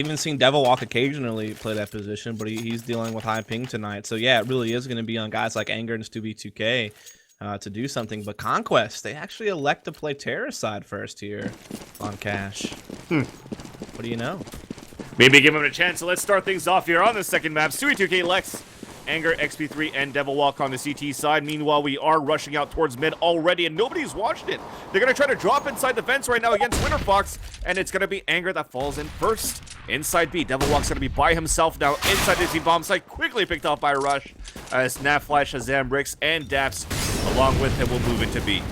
Even seen Devil Walk occasionally play that position, but he's dealing with high ping tonight. So yeah, it really is going to be on guys like Anger and Stubby2K to do something. But Conquest, they actually elect to play Terror side first here on Cash. What do you know? Maybe give him a chance. So let's start things off here on the second map. Stubby2K, Lex, Anger, XP3, and Devil Walk on the CT side. Meanwhile, we are rushing out towards mid already, and nobody's watched it. They're going to try to drop inside the fence right now against Winterfox, and it's going to be Anger that falls in first. Inside B, Devil Walk's going to be by himself now inside the B-bomb site, quickly picked off by Rush, as Nafly, Shazam, Rix, and Daps, along with him, will move into B.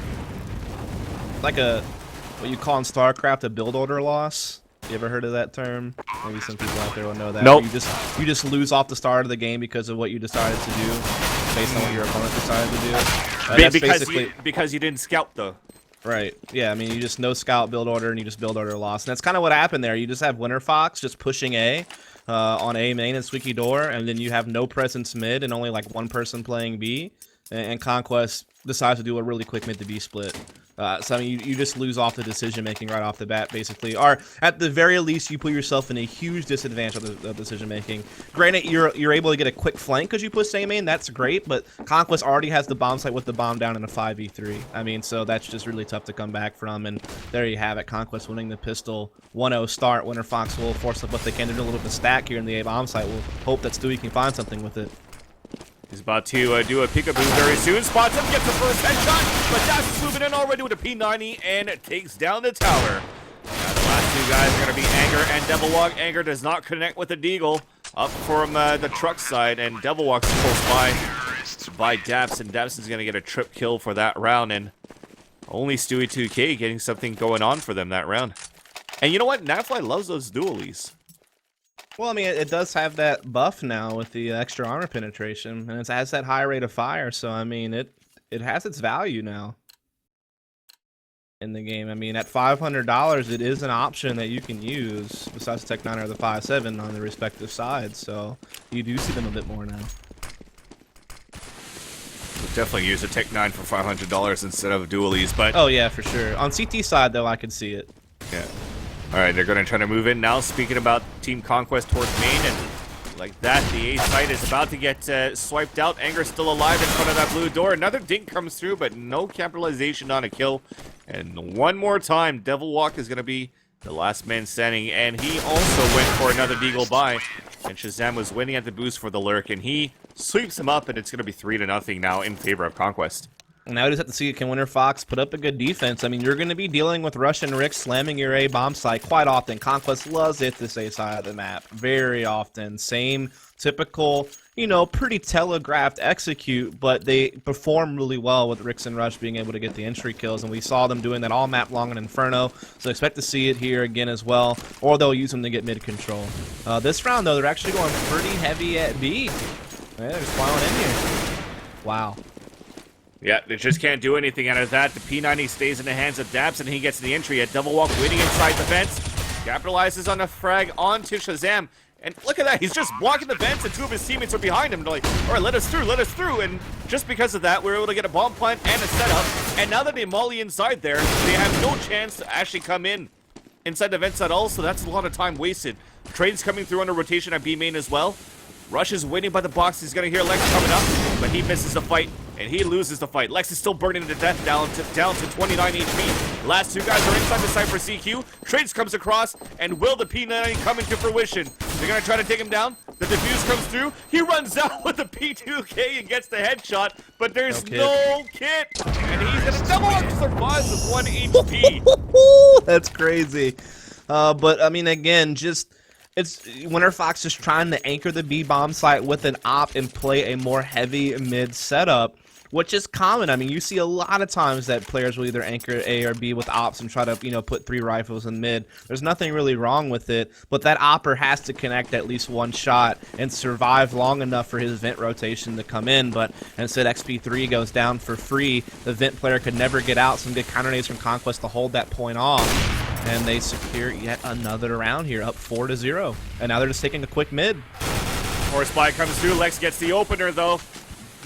Like what you call in StarCraft a build order loss. You ever heard of that term? Maybe some people out there will know that. Nope. You just lose off the start of the game because of what you decided to do, based on what your opponent decided to do. Because you didn't scout though. Right. Yeah. I mean, you just no scout build order, and you just build order loss, and that's kind of what happened there. You just have Winterfox just pushing A on A main and Squeaky Door, and then you have no presence mid and only like one person playing B, and Conquest decides to do a really quick mid to B split. So I mean, you just lose off the decision making right off the bat, basically. Or at the very least, you put yourself in a huge disadvantage of the decision making. Granted, you're able to get a quick flank because you push A main. That's great, but Conquest already has the bomb site with the bomb down in a 5v3. I mean, so that's just really tough to come back from. And there you have it. Conquest winning the pistol 1-0 start. Winterfox will force up what they can to do a little bit of stack here in the A bomb site. We'll hope that Stewie can find something with it. He's about to do a peekaboo very soon. Spots him, gets the first headshot, but Dash is moving in already with a P90 and takes down the tower. Now the last two guys are going to be Anger and Devil Walk. Anger does not connect with the Deagle up from the truck side, and Devil Walk's close by Daps, and Daps is going to get a trip kill for that round, and only Stewie2K getting something going on for them that round. And you know what? Nafly loves those dualies. Well, I mean, it does have that buff now with the extra armor penetration, and it has that high rate of fire, so I mean, it has its value now in the game. I mean, at $500, it is an option that you can use, besides the Tech 9 or the 5.7 on the respective sides, so you do see them a bit more now. We'll definitely use a Tech 9 for $500 instead of dualies, but... Oh, yeah, for sure. On CT side, though, I could see it. Yeah. Alright, they're going to try to move in now. Speaking about Team Conquest towards main, and like that, the A site is about to get swiped out. Anger's still alive in front of that blue door. Another dink comes through, but no capitalization on a kill. And one more time, Devil Walk is going to be the last man standing, and he also went for another Deagle buy. And Shazam was winning at the boost for the lurk, and he sweeps him up, and it's going to be 3-0 now in favor of Conquest. Now we just have to see, can Winterfox put up a good defense? I mean, you're going to be dealing with Rush and Rick slamming your A bomb site quite often. Conquest loves it this A side of the map very often. Same typical, you know, pretty telegraphed execute, but they perform really well with Rix and Rush being able to get the entry kills, and we saw them doing that all map long in Inferno, so expect to see it here again as well, or they'll use them to get mid control. This round, though, they're actually going pretty heavy at B. Yeah, they're just plowing in here. Wow. Yeah, they just can't do anything out of that. The P90 stays in the hands of Daps, and he gets the entry at Devil Walk, waiting inside the fence. Capitalizes on a frag onto Shazam. And look at that, he's just blocking the vents, and two of his teammates are behind him. They're like, all right, let us through. And just because of that, we're able to get a bomb plant and a setup. And now that they molly inside there, they have no chance to actually come in inside the vents at all, so that's a lot of time wasted. Trade's coming through on a rotation at B main as well. Rush is waiting by the box. He's going to hear Lex coming up, but he misses the fight, and he loses the fight. Lex is still burning to death, down to 29 HP. Last two guys are inside the site for CQ. Trades comes across, and will the P90 come into fruition? They're going to try to take him down. The defuse comes through. He runs out with the P2K and gets the headshot, but there's no kit. And he's going to double up, survives with 1 HP. That's crazy. But, I mean, again, just... It's Winterfox just trying to anchor the B bomb site with an op and play a more heavy mid setup, which is common. I mean, you see a lot of times that players will either anchor A or B with ops and try to, you know, put 3 rifles in mid. There's nothing really wrong with it, but that opper has to connect at least one shot and survive long enough for his vent rotation to come in. But instead, XP3 goes down for free. The vent player could never get out. Some good counter nades from Conquest to hold that point off. And they secure yet another round here, up 4-0. And now they're just taking a quick mid. Force buy comes through. Lex gets the opener, though.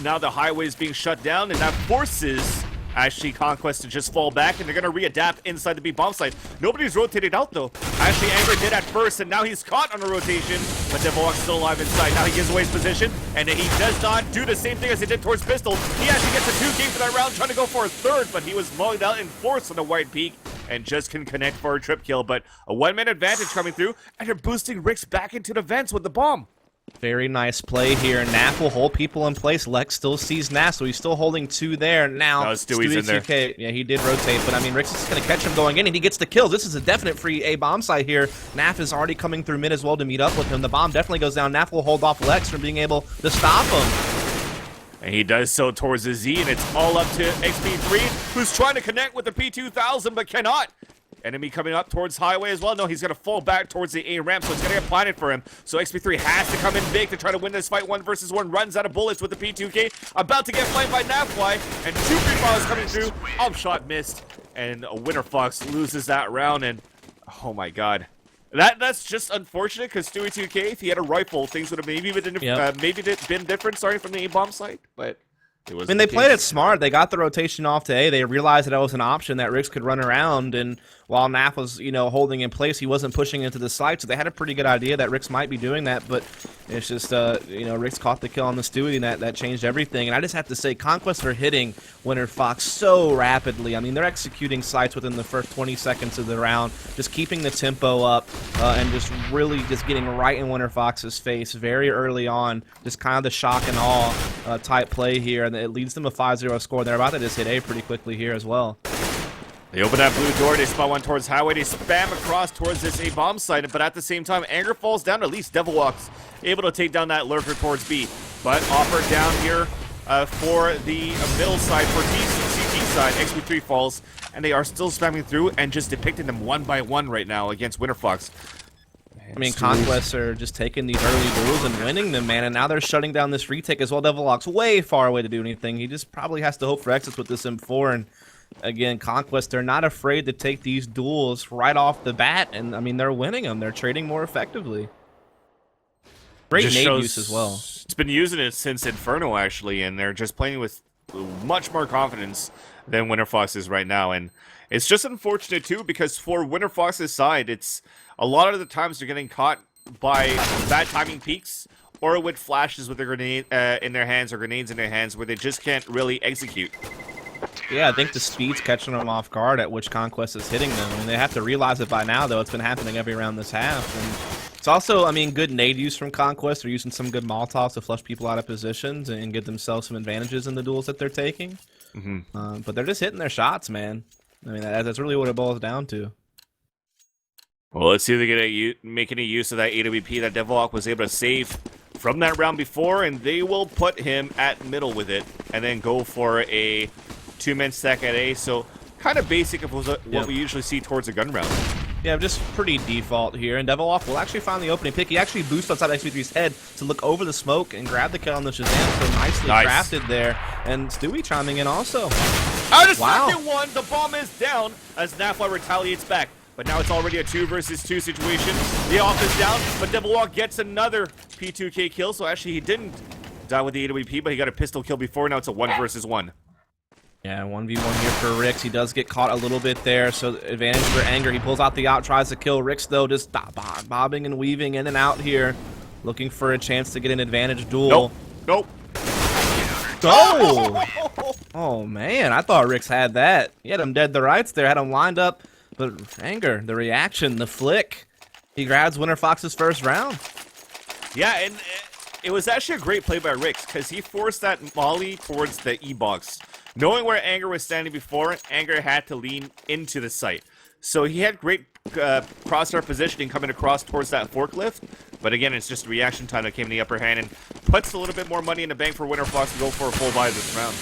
Now the highway is being shut down, and that forces Actually, Conquest to just fall back, and they're going to readapt inside the B bomb site. Nobody's rotated out, though. Actually, Anger did at first, and now he's caught on a rotation, but Devilwalk's still alive inside. Now he gives away his position, and he does not do the same thing as he did towards Pistol. He actually gets a 2 game for that round, trying to go for a third, but he was mugged out in force on the White Peak, and just can connect for a trip kill. But a 1-man advantage coming through, and they're boosting Rix back into the vents with the bomb. Very nice play here. Naf will hold people in place. Lex still sees Naf, so he's still holding 2 there. Now, Stewie's in there. 2K, yeah, he did rotate, but I mean, Rix is going to catch him going in, and he gets the kill. This is a definite free A bomb site here. Naf is already coming through mid as well to meet up with him. The bomb definitely goes down. Naf will hold off Lex from being able to stop him. And he does so towards the Z, and it's all up to XP3, who's trying to connect with the P2000, but cannot. Enemy coming up towards Highway as well. No, he's going to fall back towards the A ramp, so it's going to get planted for him. So XP3 has to come in big to try to win this fight. 1 versus 1, runs out of bullets with the P2K. About to get flanked by Napfly, and 2 free files coming through. Upshot missed, and Winterfox loses that round, and oh my god. That's just unfortunate, because Stewie 2K, if he had a rifle, things would have maybe been different, sorry, from the A-bomb site, but... I mean, they played it smart. They got the rotation off to A. They realized that it was an option that Rix could run around, and while Naf was, holding in place, he wasn't pushing into the site, so they had a pretty good idea that Rix might be doing that, but it's just, Rix caught the kill on the Stewie, and that changed everything. And I just have to say, Conquest are hitting Winterfox so rapidly. I mean, they're executing sites within the first 20 seconds of the round, just keeping the tempo up, and just really just getting right in Winterfox's face very early on, just kind of the shock and awe type play here, and it leads them a 5-0 score. They're about to just hit A pretty quickly here as well. They open that blue door, they spot one towards Highway, they spam across towards this A-bomb site, but at the same time, Anger falls down, at least Devilwalk's able to take down that lurker towards B. But offer down here for the middle side, for CT side, XP3 falls, and they are still spamming through and just depicting them 1 by 1 right now against Winterfox. I mean, Conquests are just taking these early duels and winning them, man, and now they're shutting down this retake as well. Devilwalk's way far away to do anything. He just probably has to hope for exits with this M4, and again, Conquest, they're not afraid to take these duels right off the bat, and I mean, they're winning them. They're trading more effectively. Great nade use as well. It's been using it since Inferno, actually, and they're just playing with much more confidence than Winterfox is right now, and it's just unfortunate, too, because for Winterfox's side, it's a lot of the times they're getting caught by bad timing peaks or with flashes with their grenade in their hands or grenades in their hands where they just can't really execute. Yeah, I think the speed's catching them off guard at which Conquest is hitting them. I mean, they have to realize it by now, though. It's been happening every round this half. And it's also, I mean, good nade use from Conquest. They're using some good Molotovs to flush people out of positions and give themselves some advantages in the duels that they're taking. But they're just hitting their shots, man. I mean, that's really what it boils down to. Well, let's see if they make any use of that AWP that Devilwalk was able to save from that round before, and they will put him at middle with it, and then go for a 2-man stack at A. So kind of basic of what we usually see towards a gun round. Yeah, just pretty default here, and Devilwalk will actually find the opening pick. He actually boosts outside XP3's head to look over the smoke and grab the kill on the Shazam, so nicely crafted there. And Stewie chiming in also. Out of second one, the bomb is down as Nafla retaliates back. But now it's already a 2 versus 2 situation. The off is down, but Devilwalk gets another P2K kill. So actually he didn't die with the AWP, but he got a pistol kill before. Now it's a 1 versus 1. Yeah, 1v1 here for Rix. He does get caught a little bit there, so advantage for Anger. He pulls out the out, tries to kill Rix, though, just bobbing and weaving in and out here, looking for a chance to get an advantage duel. Nope. Oh! Oh, man, I thought Rix had that. He had him dead to rights there, had him lined up. But Anger, the reaction, the flick, he grabs Winterfox's first round. Yeah, and it was actually a great play by Rix, because he forced that molly towards the E-box. Knowing where Anger was standing before, Anger had to lean into the site. So he had great crosshair positioning coming across towards that forklift. But again, it's just reaction time that came in the upper hand and puts a little bit more money in the bank for Winterfox to go for a full buy this round.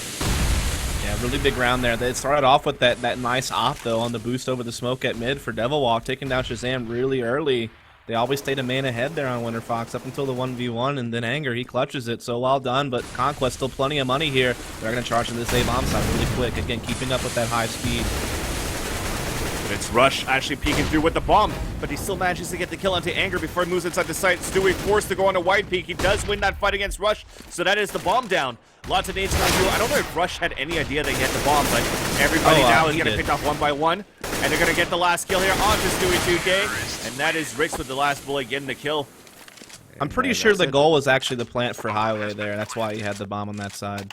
Yeah, really big round there. They started off with that nice op, though, on the boost over the smoke at mid for Devilwalk, taking down Shazam really early. They always stayed a man ahead there on Winterfox up until the 1v1, and then Anger, he clutches it. So well done, but Conquest still plenty of money here. They're going to charge into this A-bomb side really quick. Again, keeping up with that high speed. Gonna It's Rush actually peeking through with the bomb, but he still manages to get the kill onto Anger before he moves inside the site. Stewie forced to go on a wide peek. He does win that fight against Rush, so that is the bomb down. Lots of nades coming through. I don't know if Rush had any idea that he had the bomb, but everybody now is getting picked off one by one. And they're going to get the last kill here onto Stewie 2K. And that is Rix with the last bullet getting the kill. I'm pretty sure the goal was actually the plant for highway there. That's why he had the bomb on that side.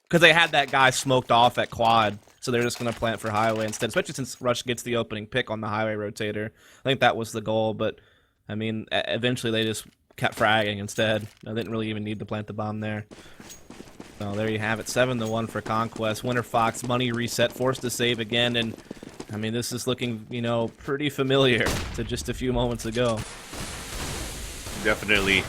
Because they had that guy smoked off at quad. So they're just going to plant for highway instead, especially since Rush gets the opening pick on the highway rotator. I think that was the goal, but, I mean, eventually they just kept fragging instead. I didn't really even need to plant the bomb there. So there you have it, 7-1 for Conquest. Winterfox, money reset, forced to save again, and, I mean, this is looking, you know, pretty familiar to just a few moments ago. Definitely.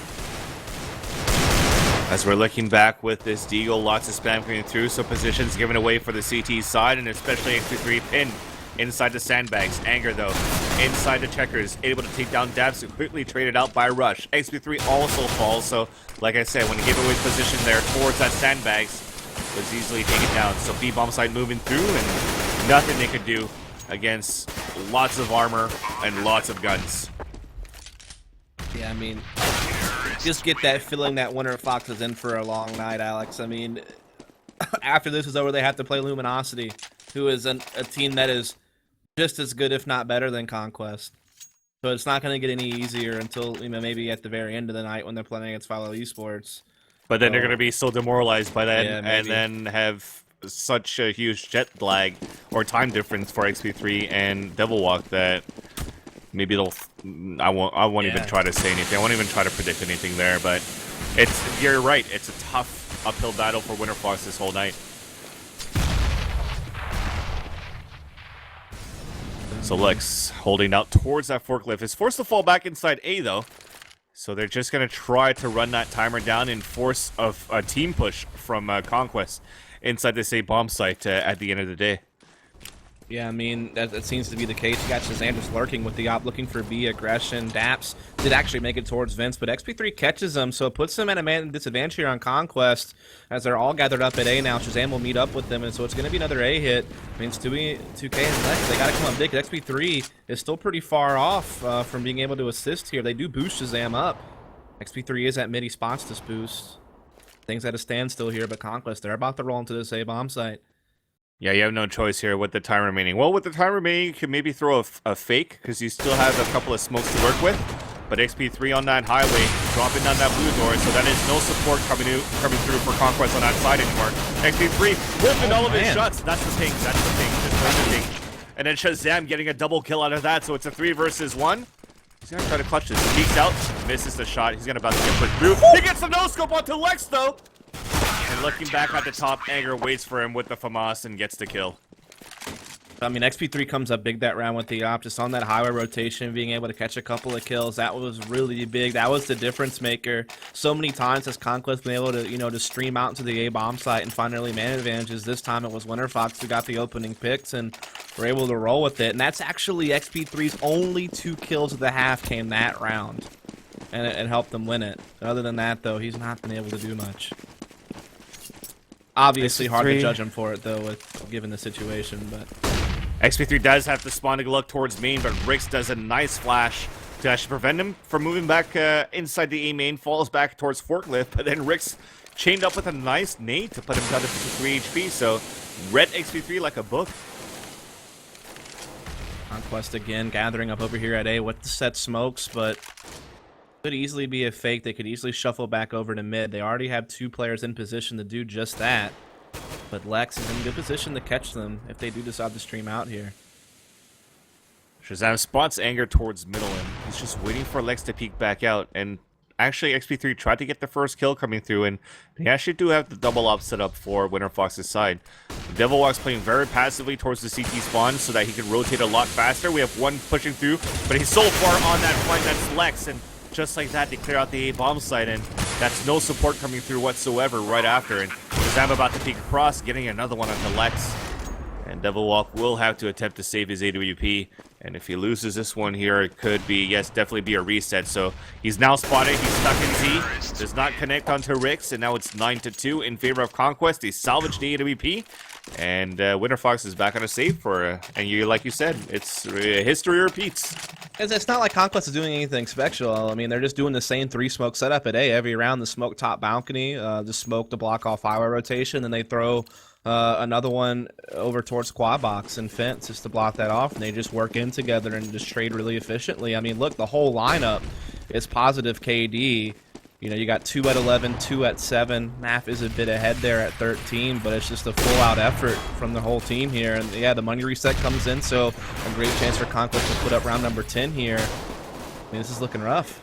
As we're looking back with this Deagle, lots of spam coming through, so positions given away for the CT side, and especially XP3 pinned inside the sandbags. Anger, though, inside the checkers, able to take down Dabs, quickly traded out by Rush. XP3 also falls, so like I said, when he gave away position there towards that sandbags, was easily taken down. So B-bomb side moving through, and nothing they could do against lots of armor and lots of guns. Yeah, I mean, just get that feeling that Winterfox is in for a long night, Alex. I mean, after this is over, they have to play Luminosity, who is a team that is just as good, if not better, than Conquest. So it's not going to get any easier until, you know, maybe at the very end of the night when they're playing against Follow Esports. But then they're going to be so demoralized by that, and then have such a huge jet lag or time difference for XP3 and Devil Walk that maybe they'll. I won't even try to say anything. I won't even try to predict anything there. But you're right. It's a tough uphill battle for Winterfox this whole night. So Lex holding out towards that forklift is forced to fall back inside A though. So they're just going to try to run that timer down and force a team push from Conquest inside this A bomb site at the end of the day. Yeah, I mean, that seems to be the case. You got Shazam just lurking with the op, looking for B aggression. Daps did actually make it towards Vince, but XP3 catches them, so it puts them at a man disadvantage here on Conquest as they're all gathered up at A now. Shazam will meet up with them, and so it's going to be another A hit. I mean, Stewie, 2K, and Lex, they got to come up big. XP3 is still pretty far off from being able to assist here. They do boost Shazam up. XP3 is at mid, he spots this boost. Things at a standstill here, but Conquest, they're about to roll into this A bomb site. Yeah, you have no choice here with the time remaining. Well, with the time remaining, you can maybe throw a fake, because you still have a couple of smokes to work with. But XP3 on that highway, dropping down that blue door, so that is no support coming through for Conquest on that side anymore. XP3 whipping all of his shots. That's the thing. That's the thing. That's the thing. And then Shazam getting a double kill out of that, so it's a 3 versus 1. He's going to try to clutch this. Peeks out, misses the shot. He's going to about to get put through. He gets the no-scope onto Lex, though. And looking back at the top, Anger waits for him with the FAMAS and gets the kill. I mean, XP3 comes up big that round with the op, just on that highway rotation, being able to catch a couple of kills. That was really big. That was the difference maker. So many times has Conquest been able to, you know, to stream out into the A bomb site and find early man advantages. This time it was Winterfox who got the opening picks and were able to roll with it. And that's actually XP3's only 2 kills of the half came that round. And it helped them win it. Other than that, though, he's not been able to do much. Obviously hard to judge him for it, though, given the situation, but... XP3 does have to spawn to look towards main, but Rix does a nice flash to actually prevent him from moving back inside the A main, falls back towards forklift, but then Rix chained up with a nice nade to put him down to 53 HP, so red XP3 like a book. Conquest again, gathering up over here at A with the set smokes, but... could easily be a fake. They could easily shuffle back over to mid. They already have 2 players in position to do just that. But Lex is in good position to catch them if they do decide to stream out here. Shazam spots Anger towards middle, and he's just waiting for Lex to peek back out. And actually, XP3 tried to get the first kill coming through, and they actually do have the double up set up for Winterfox's side. Devil Walk's playing very passively towards the CT spawn so that he can rotate a lot faster. We have one pushing through, but he's so far on that flank. That's Lex, and just like that, they clear out the A bomb site, and that's no support coming through whatsoever right after. And Shazam about to peek across, getting another one onto Lex. And Devil Walk will have to attempt to save his AWP. And if he loses this one here, it could be, yes, definitely be a reset. So he's now spotted. He's stuck in Z. Does not connect onto Rix. And now it's 9-2 in favor of Conquest. He salvaged the AWP. And Winterfox is back on a save for, and you, like you said, it's history repeats. It's not like Conquest is doing anything special. I mean, they're just doing the same 3-smoke setup at A every round. The smoke top balcony, the smoke to block off highway rotation, then they throw another one over towards quad box and fence just to block that off, and they just work in together and just trade really efficiently. I mean, look, the whole lineup is positive KD. You know, you got 2 at 11, 2 at 7. Math is a bit ahead there at 13, but it's just a full-out effort from the whole team here. And yeah, the money reset comes in, so a great chance for Conquest to put up round number 10 here. I mean, this is looking rough.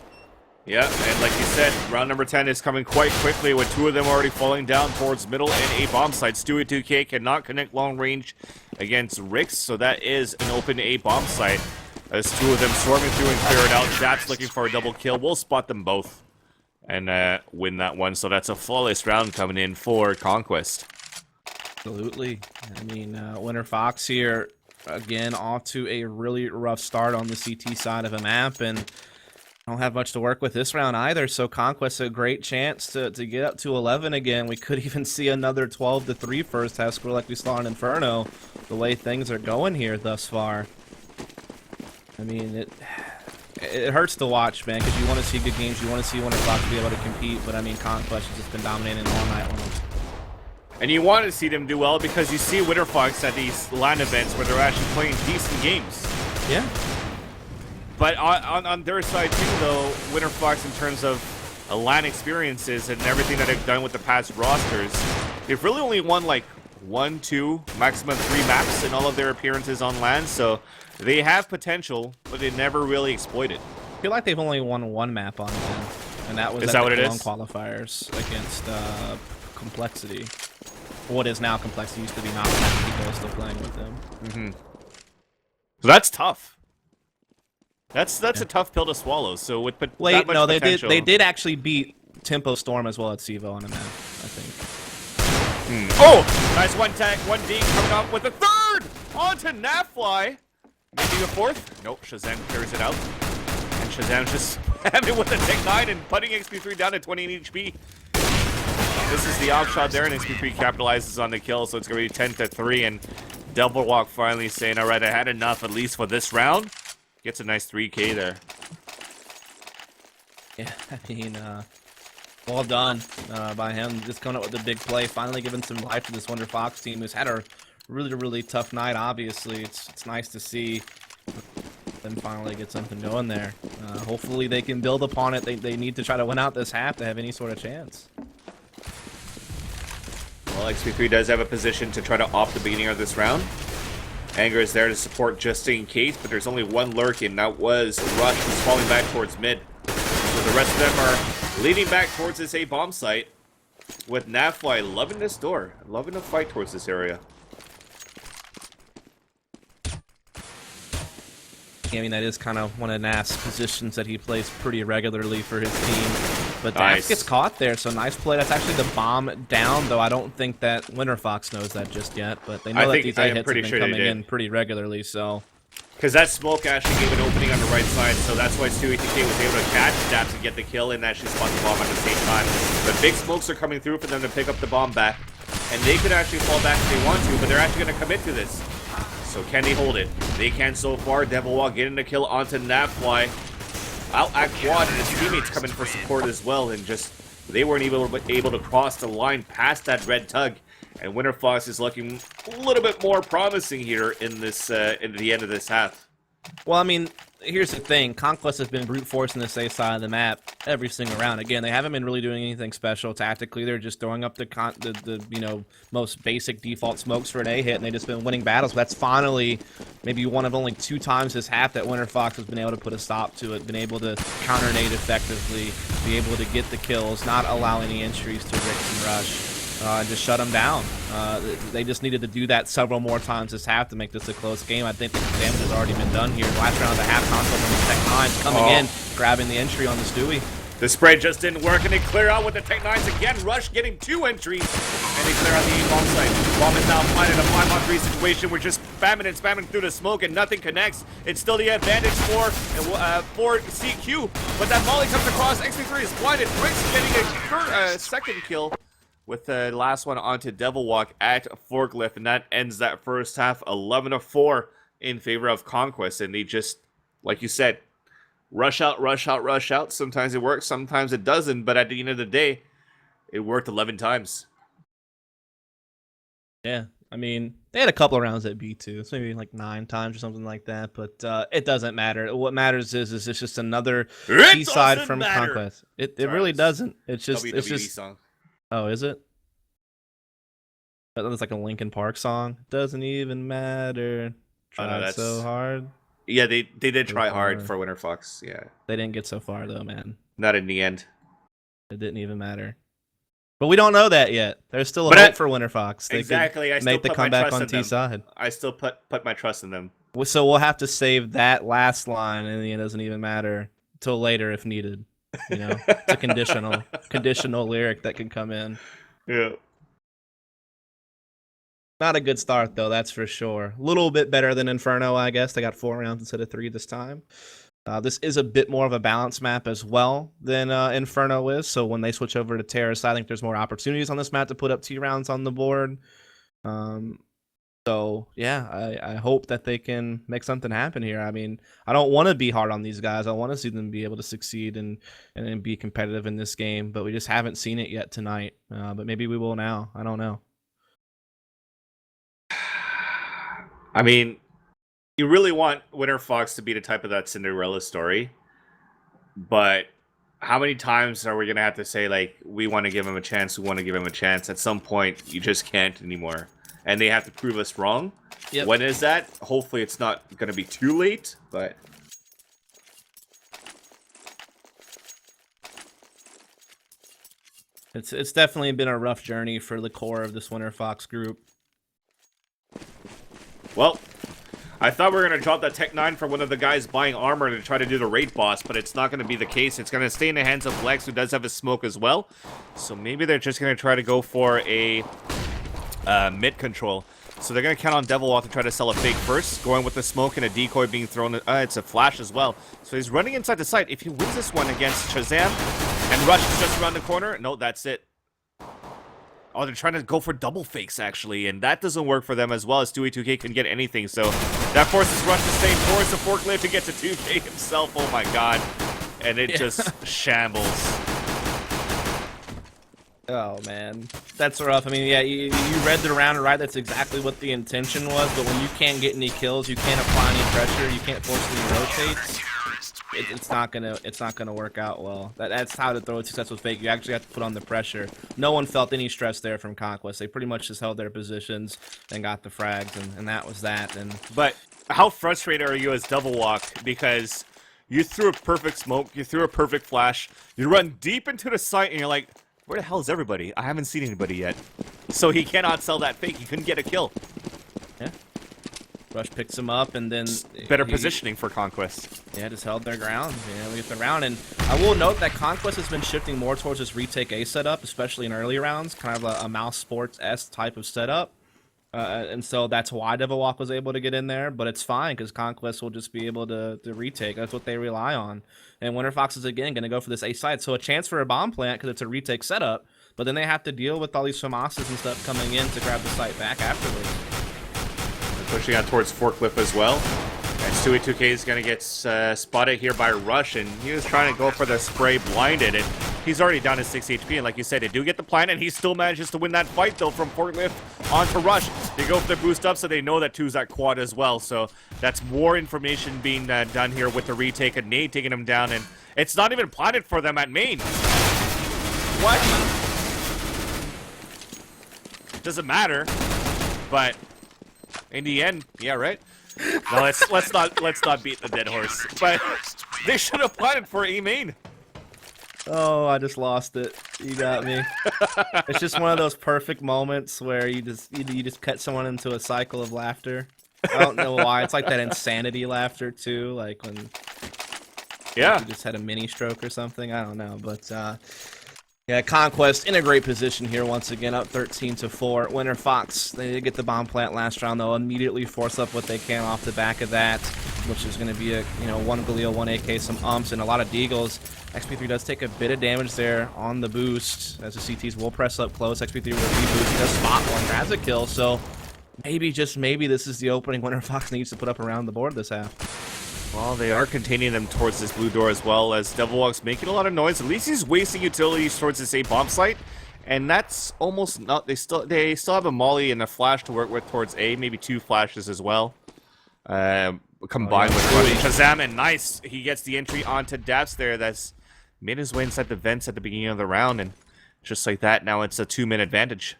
Yeah, and like you said, round number 10 is coming quite quickly with 2 of them already falling down towards middle and A bomb site. Stewie 2K cannot connect long range against Rix, so that is an open A bomb site. As 2 of them swarming through and clear it out. Japs looking for a double kill. We'll spot them both and win that one. So that's a flawless round coming in for Conquest. Absolutely. I mean, Winterfox here, again, off to a really rough start on the CT side of a map, and don't have much to work with this round either, so Conquest a great chance to get up to 11 again. We could even see another 12-3 first half score like we saw in Inferno, the way things are going here thus far. I mean, it hurts to watch, man, because you want to see good games, you want to see Winterfox be able to compete, but I mean, Conquest has just been dominating all night long. And you want to see them do well because you see Winterfox at these LAN events where they're actually playing decent games. Yeah. But on their side too, though, Winterfox in terms of LAN experiences and everything that they've done with the past rosters, they've really only won like 1, 2, maximum 3 maps in all of their appearances on LAN, so they have potential, but they never really exploit it. I feel like they've only won 1 map on LAN, and that was at the Cologne qualifiers against Complexity. What is now Complexity used to be Mountain, people are still playing with them. Mm-hmm. So that's tough. That's a tough pill to swallow. So with wait, no, they potential... did actually beat Tempo Storm as well at CEVO on a map, I think. Oh, nice one tag, 1D coming up with a third onto Nafly. Maybe a fourth? Nope, Shazam carries it out, and Shazam's just spamming with a Tech 9 and putting XP3 down to 20 HP. This is the outshot there, and XP3 capitalizes on the kill, so it's gonna be 10-3, and Devil Walk finally saying, "All right, I had enough at least for this round." Gets a nice 3K there. Yeah, I mean, well done by him. Just coming up with a big play, finally giving some life to this Winterfox team, who's had a really, really tough night, obviously. It's nice to see them finally get something going there. Hopefully they can build upon it. They need to try to win out this half to have any sort of chance. Well, XP3 does have a position to try to opt the beginning of this round. Anger is there to support just in case, but there's only one lurking. That was Rush, who's falling back towards mid. So the rest of them are leading back towards this A bomb site, with Nafly loving this door, loving to fight towards this area. I mean, that is kind of one of Naf's positions that he plays pretty regularly for his team. But nice. Naf gets caught there, so nice play. That's actually the bomb down, though I don't think that Winterfox knows that just yet. But they know that these A hits have been coming in pretty regularly, so... Because that smoke actually gave an opening on the right side, so that's why Stewie TK was able to catch Daps and get the kill and actually spot the bomb at the same time. But big smokes are coming through for them to pick up the bomb back. And they could actually fall back if they want to, but they're actually going to commit to this. So can they hold it? They can so far. Devil Walk getting the kill onto Nafly. Out at Quad and his teammates coming for support as well, and just they weren't able to cross the line past that red tug. And Winterfox is looking a little bit more promising here in this in the end of this half. Well, I mean, here's the thing. Conquest has been brute forcing this A side of the map every single round. Again, they haven't been really doing anything special tactically. They're just throwing up the you know, most basic default smokes for an A hit, and they've just been winning battles. But that's finally maybe one of only 2 times this half that Winterfox has been able to put a stop to it, been able to counter-nade effectively, be able to get the kills, not allow any entries to Rix and Rush. Just shut them down. They just needed to do that several more times this half to make this a close game. I think the damage has already been done here. Last round of the half console from the Tech 9 coming in, grabbing the entry on the Stewie. The spread just didn't work, and they clear out with the Tech 9s again. Rush getting 2 entries, and they clear out the A bomb site. Bomb is now planted in a 5-on-3 situation. We're just spamming and spamming through the smoke, and nothing connects. It's still the advantage for CQ, but that Molly comes across. XP3 is blinded. Bricks getting a second kill with the last one onto Devil Walk at Forklift, and that ends that first half 11-4 in favor of Conquest. And they just, like you said, rush out, rush out, rush out. Sometimes it works, sometimes it doesn't, but at the end of the day, it worked 11 times. Yeah, I mean, they had a couple of rounds at B2, so maybe like 9 times or something like that, but it doesn't matter. What matters is it's just another B-side from Conquest. It really doesn't. It's just WWE it's just song. Oh, is it? That was like a Linkin Park song. Doesn't even matter. Tried so hard. Yeah, they did try hard for Winterfox. Yeah, they didn't get so far though, man. Not in the end. It didn't even matter. But we don't know that yet. There's still a hope for Winterfox. They exactly. I make the comeback on T side. I still put my trust in them. So we'll have to save that last line, and it doesn't even matter till later if needed. You know, it's a conditional lyric that can come in. Yeah. Not a good start though, that's for sure. A little bit better than Inferno, I guess. They got 4 rounds instead of 3 this time. This is a bit more of a balanced map as well than Inferno is. So when they switch over to Terrace, I think there's more opportunities on this map to put up T rounds on the board. So yeah, I hope that they can make something happen here. I mean, I don't want to be hard on these guys. I want to see them be able to succeed and be competitive in this game, but we just haven't seen it yet tonight. But maybe we will now. I don't know. I mean, you really want Winterfox to be the type of that Cinderella story, but how many times are we going to have to say, like, we want to give him a chance, we want to give him a chance? At some point, you just can't anymore. And they have to prove us wrong. Yep. When is that? Hopefully it's not going to be too late, but... It's definitely been a rough journey for the core of this Winterfox group. Well, I thought we were going to drop that Tech 9 for one of the guys buying armor to try to do the raid boss, but it's not going to be the case. It's going to stay in the hands of Lex, who does have a smoke as well. So maybe they're just going to try to go for a mid control. So they're going to count on Devil Walk to try to sell a fake first, going with the smoke and a decoy being thrown. It's a flash as well. So he's running inside the site. If he wins this one against Shazam, and Rush is just around the corner, no, that's it. Oh, they're trying to go for double fakes, actually, and that doesn't work for them as well, as 2A2K can get anything, so that forces Rush to stay, force the Forklift to get to 2K himself, oh my god, and it just shambles. Oh, man. That's rough. I mean, yeah, you read the round right, that's exactly what the intention was, but when you can't get any kills, you can't apply any pressure, you can't force any rotates, it's not gonna work out well. That's how to throw a successful fake. You actually have to put on the pressure. No one felt any stress there from Conquest. They pretty much just held their positions and got the frags, and that was that. But how frustrated are you as Devil Walk? Because you threw a perfect smoke, you threw a perfect flash, you run deep into the site, and you're like, where the hell is everybody? I haven't seen anybody yet. So he cannot sell that fake. He couldn't get a kill. Yeah. Rush picks him up, and then... Better positioning for Conquest. Yeah, just held their ground. We get the round, and I will note that Conquest has been shifting more towards this retake A setup, especially in early rounds, kind of a Mouse Sports-esque type of setup. And so that's why Devil Walk was able to get in there, but it's fine, because Conquest will just be able to retake. That's what they rely on. And Winterfox is, again, going to go for this A side, so a chance for a bomb plant, because it's a retake setup, but then they have to deal with all these FAMASas and stuff coming in to grab the site back afterwards. Pushing out towards Forklift as well. And 2A2K is going to get spotted here by Rush, and he was trying to go for the spray blinded, and he's already down to 6 HP, and like you said, they do get the plant, and he still manages to win that fight, though, from Forklift onto Rush. They go for their boost up, so they know that 2's at quad as well, so that's more information being done here with the retake, and Nade taking him down, and it's not even planted for them at main. What? Doesn't matter, but... in the end, yeah, right? No, let's not beat the dead horse. But they should have planted for A main. Oh, I just lost it. You got me. It's just one of those perfect moments where you just cut someone into a cycle of laughter. I don't know why. It's like that insanity laughter too, like when Yeah. He just had a mini stroke or something. I don't know, but yeah, Conquest in a great position here once again, up 13-4. Winterfox, they did get the bomb plant last round. They'll immediately force up what they can off the back of that, which is going to be a one Galil, one AK, some umps, and a lot of deagles. XP3 does take a bit of damage there on the boost, as the CTs will press up close. XP3 will reboost. He does spot one, grabs a kill, so maybe, just maybe, this is the opening Winterfox needs to put up around the board this half. Well, they are containing them towards this blue door as well, as Devilwalk's making a lot of noise. At least he's wasting utilities towards this A bomb site, and that's almost not. They still have a molly and a flash to work with towards A, maybe 2 flashes as well. Combined with Rush. Shazam, and nice, he gets the entry onto Daps there. That's made his way inside the vents at the beginning of the round, and just like that, now it's a 2-minute advantage.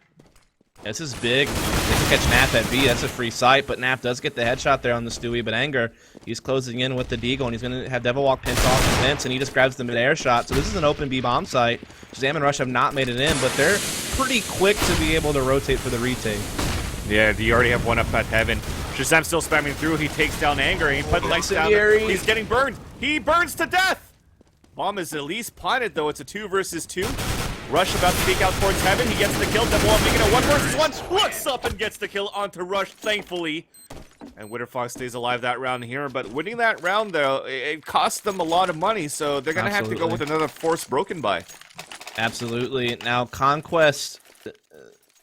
This is big. They can catch Nap at B. That's a free sight, but Nap does get the headshot there on the Stewie. But Anger, he's closing in with the Deagle, and he's going to have Devilwalk pinched off the vents, and he just grabs the mid-air shot. So this is an open B bomb site. Shazam and Rush have not made it in, but they're pretty quick to be able to rotate for the retake. Yeah, you already have one up at Heaven. Shazam still spamming through. He takes down Anger, and he puts legs down. He's getting burned. He burns to death. Bomb is at least planted, though. It's a 2 versus 2. Rush about to peek out towards Heaven. He gets the kill. Devilwalk making a 1 versus 1. Looks up and gets the kill onto Rush, thankfully. And Winterfox stays alive that round here. But winning that round, though, it cost them a lot of money. So they're going to have to go with another force broken by. Absolutely. Now, Conquest,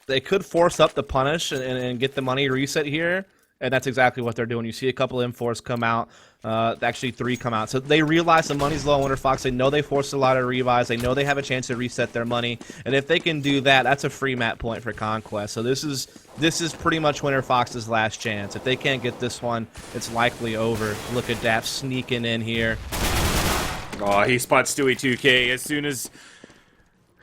they could force up the punish and get the money reset here. And that's exactly what they're doing. You see a couple M4s come out. Actually, 3 come out. So they realize the money's low on Winterfox. They know they forced a lot of revives. They know they have a chance to reset their money. And if they can do that, that's a free map point for Conquest. So this is pretty much Winterfox's last chance. If they can't get this one, it's likely over. Look at Dap sneaking in here. Oh, he spots Stewie 2K as soon as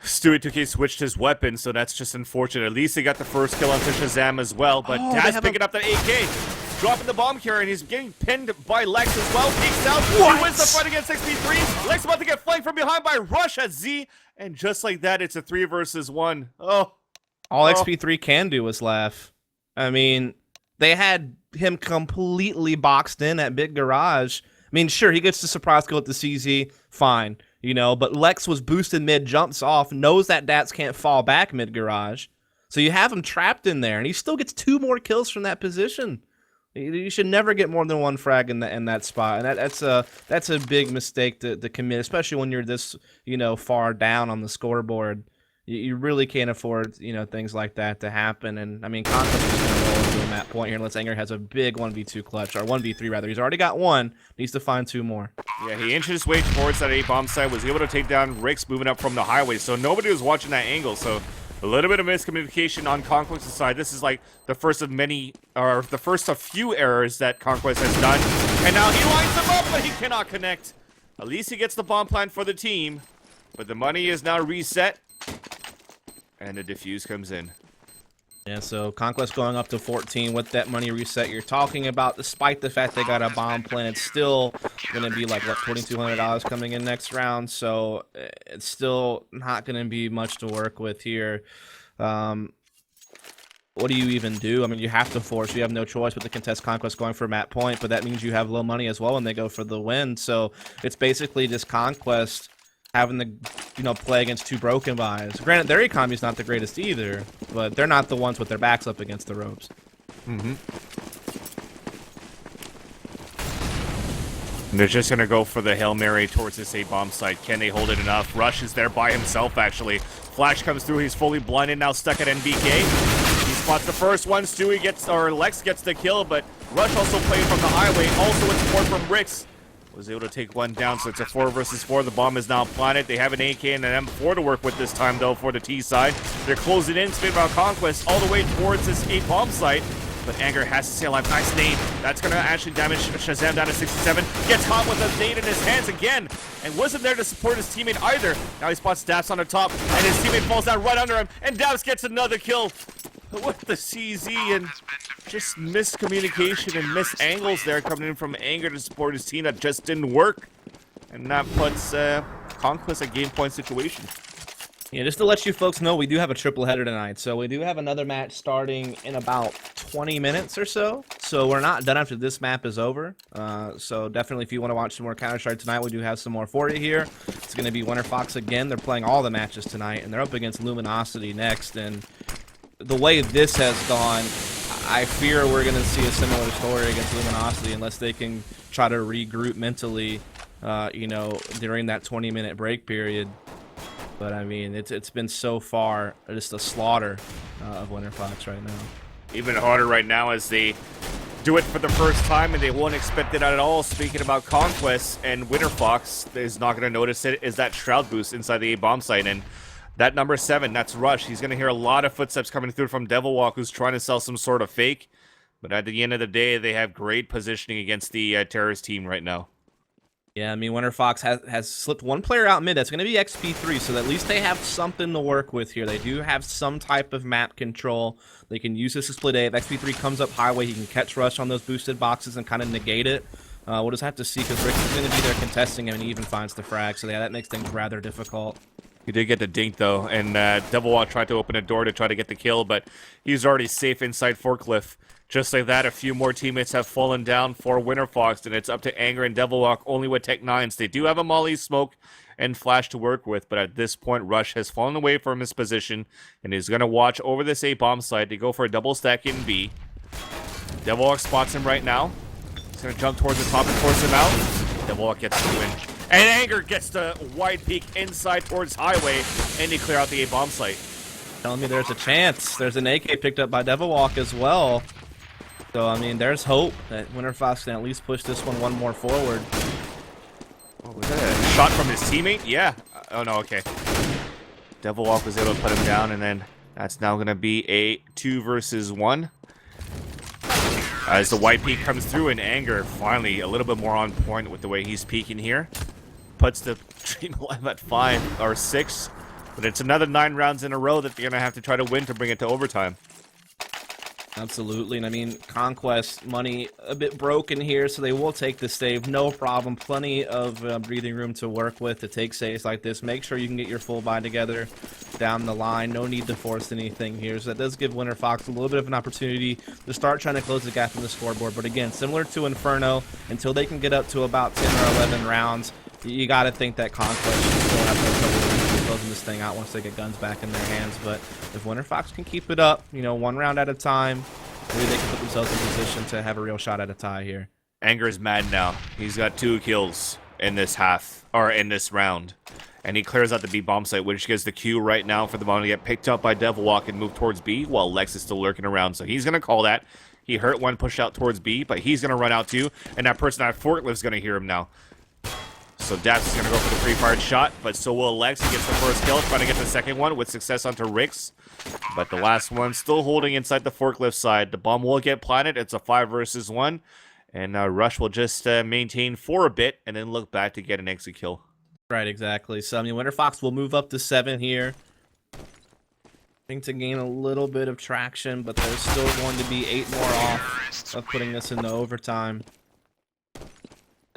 Stewie 2K switched his weapon, so that's just unfortunate. At least they got the first kill onto Shazam as well, but Dad's picking up that AK. Dropping the bomb carrier, and he's getting pinned by Lex as well. Peeks out. He wins the fight against XP3. Lex about to get flanked from behind by Rush at Z, and just like that, it's a 3 versus 1. Oh. All XP3 can do is laugh. I mean, they had him completely boxed in at Big Garage. I mean, sure, he gets the surprise kill at the CZ, fine, but Lex was boosted mid, jumps off, knows that Dats can't fall back mid Garage. So you have him trapped in there, and he still gets 2 more kills from that position. You should never get more than 1 frag in that spot, and that's a big mistake to commit, especially when you're this far down on the scoreboard. You really can't afford things like that to happen. And I mean, Conquest is going to roll into a map point here unless Anger has a big 1v2 clutch, or 1v3 rather. He's already got 1, needs to find 2 more. Yeah, he inched his way towards that A bomb site, was able to take down Rix moving up from the highway, so nobody was watching that angle. So a little bit of miscommunication on Conquest's side. This is like the first of many, or the first of few errors that Conquest has done. And now he lines them up, but he cannot connect. At least he gets the bomb plan for the team. But the money is now reset. And the defuse comes in. Yeah, so Conquest going up to 14 with that money reset you're talking about. Despite the fact they got a bomb plan, it's still going to be like, what, $2,200 coming in next round. So it's still not going to be much to work with here. What do you even do? I mean, you have to force. You have no choice but to contest Conquest going for map point, but that means you have low money as well when they go for the win. So it's basically just Conquest having to, play against 2 broken buys. Granted, their economy's not the greatest either, but they're not the ones with their backs up against the ropes. And they're just going to go for the Hail Mary towards this A bomb site. Can they hold it enough? Rush is there by himself, actually. Flash comes through. He's fully blinded, now stuck at NBK. He spots the first one. Stewie Lex gets the kill, but Rush also playing from the highway. Also with support from Rix. Was able to take 1 down, so it's a 4 versus 4. The bomb is now planted. They have an AK and an M4 to work with this time, though, for the T side. They're closing in, spin around Conquest all the way towards this A bomb site. But Anger has to stay alive. Nice nade. That's going to actually damage Shazam down to 67. Gets caught with a nade in his hands again. And wasn't there to support his teammate either. Now he spots Daps on the top, and his teammate falls down right under him. And Daps gets another kill with the CZ, and just miscommunication and missed angles there coming in from Anger to support his team. That just didn't work. And that puts Conquest a game point situation. Yeah, just to let you folks know, we do have a triple header tonight. So we do have another match starting in about 20 minutes or so. So we're not done after this map is over. So definitely if you want to watch some more Counter-Strike tonight, we do have some more for you here. It's going to be Winterfox again. They're playing all the matches tonight, and they're up against Luminosity next. And the way this has gone, I fear we're going to see a similar story against Luminosity unless they can try to regroup mentally, you know, during that 20-minute break period. But I mean, it's been so far just a slaughter of Winterfox right now. Even harder right now as they do it for the first time and they won't expect it at all. Speaking about Conquest and Winterfox is not going to notice it, is that Shroud boost inside the A-bomb site. And that number 7, that's Rush. He's going to hear a lot of footsteps coming through from Devilwalk, who's trying to sell some sort of fake. But at the end of the day, they have great positioning against the terrorist team right now. Yeah, I mean, Winterfox has slipped one player out mid. That's going to be XP3, so at least they have something to work with here. They do have some type of map control. They can use this to split A. If XP3 comes up highway, he can catch Rush on those boosted boxes and kind of negate it. We'll just have to see, because Rick is going to be there contesting him, and he even finds the frag. So yeah, that makes things rather difficult. He did get the dink, though, and Devilwalk tried to open a door to try to get the kill, but he's already safe inside Forklift. Just like that, a few more teammates have fallen down for Winterfox, and it's up to Anger and Devilwalk only with Tech 9s. They do have a Molly, Smoke, and Flash to work with, but at this point, Rush has fallen away from his position and is going to watch over this A-bomb side to go for a double stack in B. Devilwalk spots him right now. He's going to jump towards the top and force him out. Devilwalk gets the win. And Anger gets the wide peek inside towards Highway, and they clear out the A-bomb site. Telling me there's a chance. There's an AK picked up by Devilwalk as well. So, I mean, there's hope that Winterfox can at least push this one more forward. Oh, was that a shot from his teammate? Yeah. Oh, no, okay. Devilwalk was able to put him down, and then that's now going to be a 2 versus 1. As the white peak comes through, and Anger finally a little bit more on point with the way he's peeking here. Puts the team alive at 5 or 6. But it's another 9 rounds in a row that they're going to have to try to win to bring it to overtime. Absolutely, and I mean, Conquest money a bit broken here, so they will take the save, no problem. Plenty of breathing room to work with to take saves like this. Make sure you can get your full buy together down the line. No need to force anything here, so that does give Winterfox a little bit of an opportunity to start trying to close the gap in the scoreboard. But again, similar to Inferno, until they can get up to about 10 or 11 rounds, you got to think that Conquest should still have no trouble closing this thing out once they get guns back in their hands. But if Winterfox can keep it up, you know, 1 round at a time, maybe they can put themselves in position to have a real shot at a tie here. Anger is mad now. He's got 2 kills in this half, or in this round. And he clears out the B bomb site, which gives the cue right now for the bomb to get picked up by Devilwalk and move towards B, while Lex is still lurking around. So he's going to call that. He hurt one push out towards B, but he's going to run out too. And that person at Forklift's going to hear him now. So Daps is going to go for the pre-fired shot, but so will Lex. He gets the first kill, trying to get the second one with success onto Rix. But the last one still holding inside the Forklift side. The bomb will get planted. It's a 5 versus 1. And Rush will just maintain for a bit and then look back to get an exit kill. Right, exactly. So, I mean, Winterfox will move up to 7 here. I think to gain a little bit of traction, but there's still going to be 8 more off of putting this into overtime.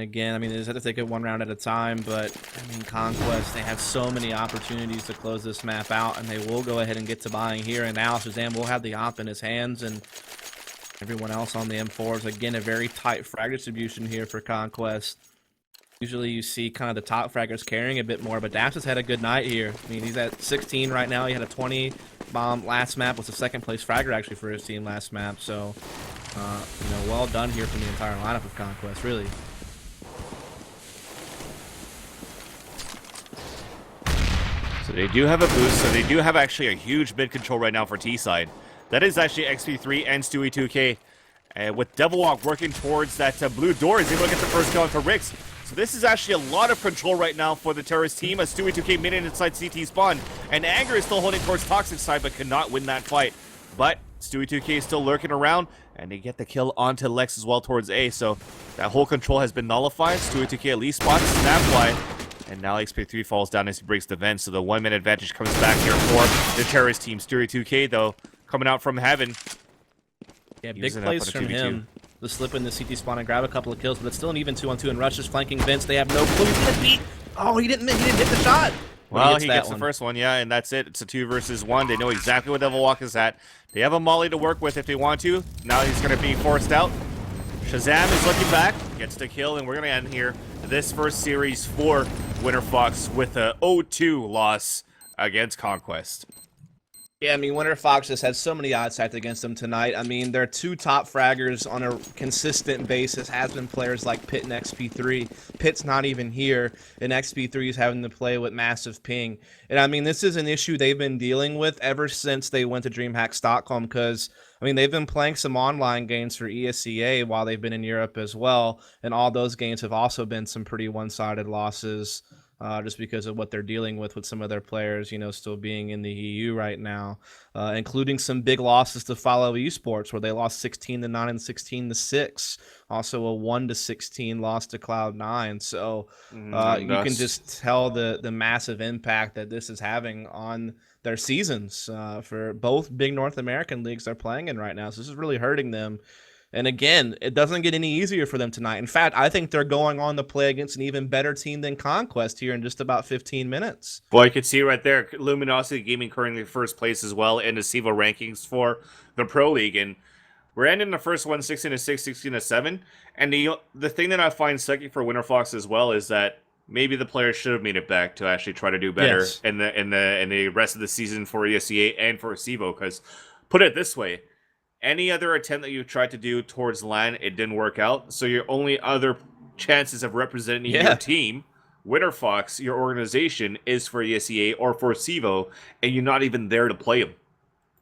Again, I mean, they just have to take it 1 round at a time, but, I mean, Conquest, they have so many opportunities to close this map out, and they will go ahead and get to buying here and now. Shazam will have the op in his hands, and everyone else on the M4s. Again, a very tight frag distribution here for Conquest. Usually you see kind of the top fraggers carrying a bit more, but Daps has had a good night here. I mean, he's at 16 right now. He had a 20 bomb last map, was the 2nd place fragger actually for his team last map, so, you know, well done here from the entire lineup of Conquest, really. So they do have a boost, so they do have actually a huge mid control right now for T-side. That is actually XP3 and Stewie 2K. And with Devilwalk working towards that blue door, he's able to get the first kill onto Rix. So this is actually a lot of control right now for the terrorist team as Stewie 2K made it inside CT spawn. And Anger is still holding towards Toxic side, but cannot win that fight. But Stewie 2K is still lurking around, and they get the kill onto Lex as well towards A. So that whole control has been nullified. Stewie 2K at least spots Snapfly. And now XP3 falls down as he breaks the vent, so the 1-minute advantage comes back here for the terrorist team. Stewie 2K, though, coming out from heaven. Yeah, big plays from him. The slip in the CT spawn and grab a couple of kills, but it's still an even 2-on-2, and Rush is flanking Vince. They have no clue. He's gonna beat. Oh, he didn't hit the shot. But he Well, gets he that gets the one. first one, yeah, and that's it. It's a 2 versus 1. They know exactly what Devil Walk is at. They have a molly to work with if they want to. Now he's going to be forced out. Shazam is looking back, gets the kill, and we're going to end here this first series for Winterfox with a 0-2 loss against Conquest. Yeah, I mean, Winterfox just had so many odds stacked against them tonight. I mean, their two top fraggers on a consistent basis has been players like Pitt and XP3. Pitt's not even here, and XP3 is having to play with massive ping. And I mean, this is an issue they've been dealing with ever since they went to DreamHack Stockholm, because I mean, they've been playing some online games for ESEA while they've been in Europe as well, and all those games have also been some pretty one-sided losses. Just because of what they're dealing with some of their players, you know, still being in the EU right now, including some big losses to Follow Esports, where they lost 16-9 and 16-6. Also a 1-16 loss to Cloud9. So you can just tell the massive impact that this is having on their seasons for both big North American leagues they're playing in right now. So this is really hurting them. And again, it doesn't get any easier for them tonight. In fact, I think they're going on to play against an even better team than Conquest here in just about 15 minutes. Well, you can see right there, Luminosity Gaming currently first place as well in the CEVO rankings for the Pro League. And we're ending the first one 16-6, 16-7. And the thing that I find sucky for Winterfox as well is that maybe the players should have made it back to actually try to do better in the rest of the season for ESEA and for CEVO. Because put it this way, any other attempt that you tried to do towards LAN, it didn't work out. So your only other chances of representing your team, Winterfox, your organization, is for ESEA or for CEVO, and you're not even there to play them.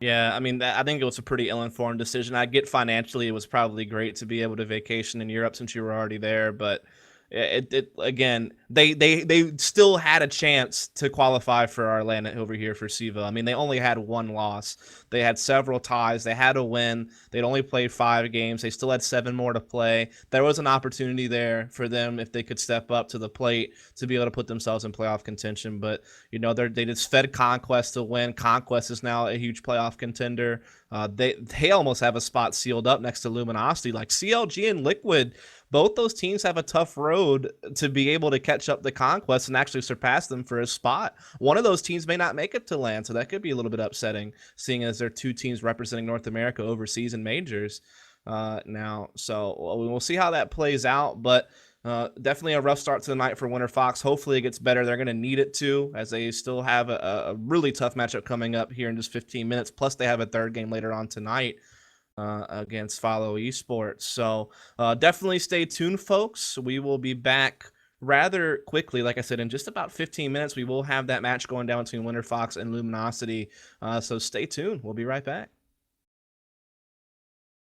Yeah, I mean, I think it was a pretty ill-informed decision. I get financially it was probably great to be able to vacation in Europe since you were already there, but it again, they still had a chance to qualify for our land over here for CEVO. I mean, they only had one loss. They had several ties. They had a win. They'd only played 5 games. They still had 7 more to play. There was an opportunity there for them if they could step up to the plate to be able to put themselves in playoff contention. But you know, they just fed Conquest to win. Conquest is now a huge playoff contender. They almost have a spot sealed up next to Luminosity. Like CLG and Liquid, both those teams have a tough road to be able to catch up the Conquest and actually surpass them for a spot. One of those teams may not make it to land, so that could be a little bit upsetting, seeing as they're 2 teams representing North America overseas in majors now. So we'll see how that plays out, but definitely a rough start to the night for Winterfox. Hopefully it gets better. They're going to need it to, as they still have a really tough matchup coming up here in just 15 minutes. Plus they have a 3rd game later on tonight against Follow Esports. So definitely stay tuned, folks. We will be back rather quickly. Like I said, in just about 15 minutes, we will have that match going down between Winterfox and Luminosity. So stay tuned. We'll be right back.